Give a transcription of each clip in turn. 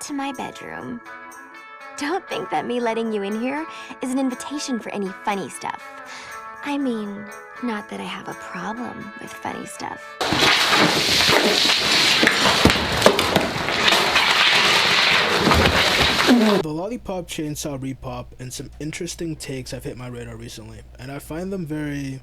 to my bedroom. Don't think that me letting you in here is an invitation for any funny stuff. I mean, not that I have a problem with funny stuff. The Lollipop Chainsaw Repop and some interesting takes have hit my radar recently, and I find them very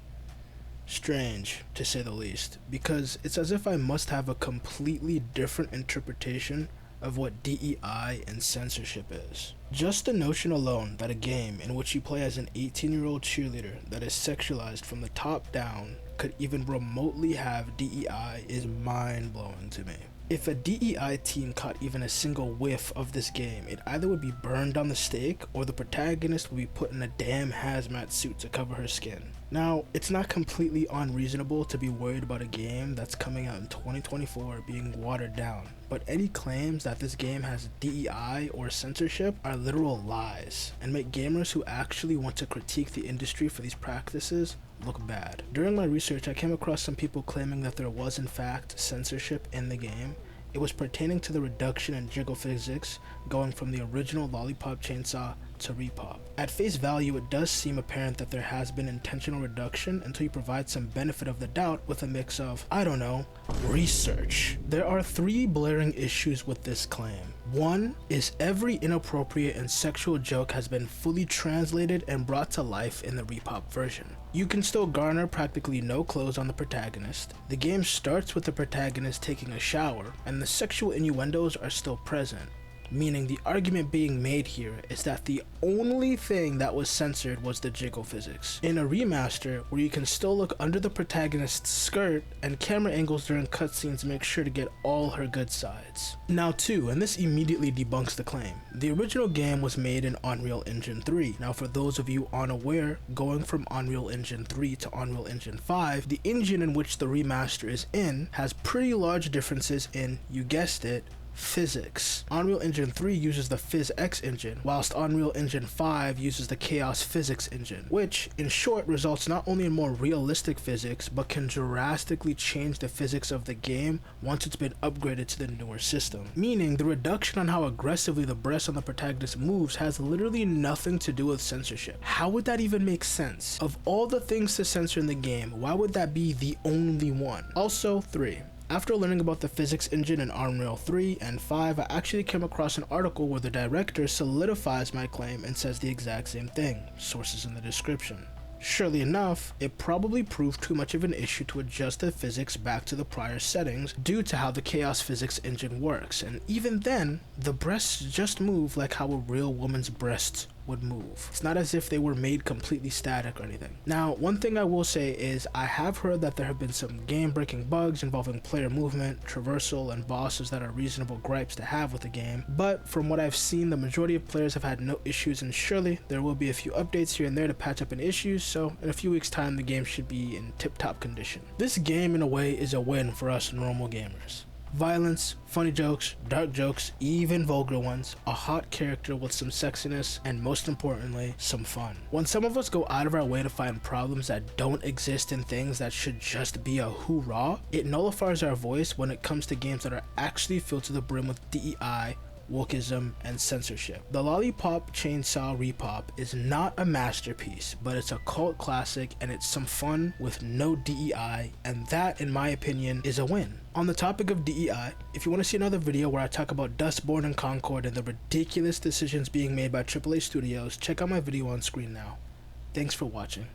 strange, to say the least, because it's as if I must have a completely different interpretation of what DEI and censorship is. Just the notion alone that a game in which you play as an 18-year-old cheerleader that is sexualized from the top down could even remotely have DEI is mind-blowing to me. If a DEI team caught even a single whiff of this game, it either would be burned on the stake or the protagonist would be put in a damn hazmat suit to cover her skin. Now, it's not completely unreasonable to be worried about a game that's coming out in 2024 being watered down, but any claims that this game has DEI or censorship are literal lies and make gamers who actually want to critique the industry for these practices look bad. During my research, I came across some people claiming that there was in fact censorship in the game. It was pertaining to the reduction in jiggle physics going from the original Lollipop Chainsaw to Repop. At face value, it does seem apparent that there has been intentional reduction until you provide some benefit of the doubt with a mix of, I don't know, research. There are three blaring issues with this claim. One is every inappropriate and sexual joke has been fully translated and brought to life in the Repop version. You can still garner practically no clothes on the protagonist. The game starts with the protagonist taking a shower, and the sexual innuendos are still present. Meaning the argument being made here is that the only thing that was censored was the jiggle physics. In a remaster where you can still look under the protagonist's skirt and camera angles during cutscenes make sure to get all her good sides. Now too, and this immediately debunks the claim, the original game was made in Unreal Engine 3. Now for those of you unaware, going from Unreal Engine 3 to Unreal Engine 5, the engine in which the remaster is in has pretty large differences in, you guessed it, physics. Unreal Engine 3 uses the PhysX engine, whilst Unreal Engine 5 uses the Chaos Physics engine, which, in short, results not only in more realistic physics, but can drastically change the physics of the game once it's been upgraded to the newer system. Meaning, the reduction on how aggressively the breast on the protagonist moves has literally nothing to do with censorship. How would that even make sense? Of all the things to censor in the game, why would that be the only one? Also, 3. After learning about the physics engine in Unreal 3 and 5, I actually came across an article where the director solidifies my claim and says the exact same thing, sources in the description. Surely enough, it probably proved too much of an issue to adjust the physics back to the prior settings due to how the Chaos Physics engine works, and even then, the breasts just move like how a real woman's breasts would move. It's not as if they were made completely static or anything. Now, one thing I will say is I have heard that there have been some game-breaking bugs involving player movement, traversal, and bosses that are reasonable gripes to have with the game, but from what I've seen, the majority of players have had no issues, and surely there will be a few updates here and there to patch up any issues, so in a few weeks time the game should be in tip-top condition. This game in a way is a win for us normal gamers. Violence, funny jokes, dark jokes, even vulgar ones, a hot character with some sexiness, and most importantly, some fun. When some of us go out of our way to find problems that don't exist in things that should just be a hoorah, it nullifies our voice when it comes to games that are actually filled to the brim with DEI, wokeism, and censorship. The Lollipop Chainsaw Repop is not a masterpiece, but it's a cult classic and it's some fun with no DEI, and that, in my opinion, is a win. On the topic of DEI, if you want to see another video where I talk about Dustborn and Concord and the ridiculous decisions being made by AAA studios, check out my video on screen now. Thanks for watching.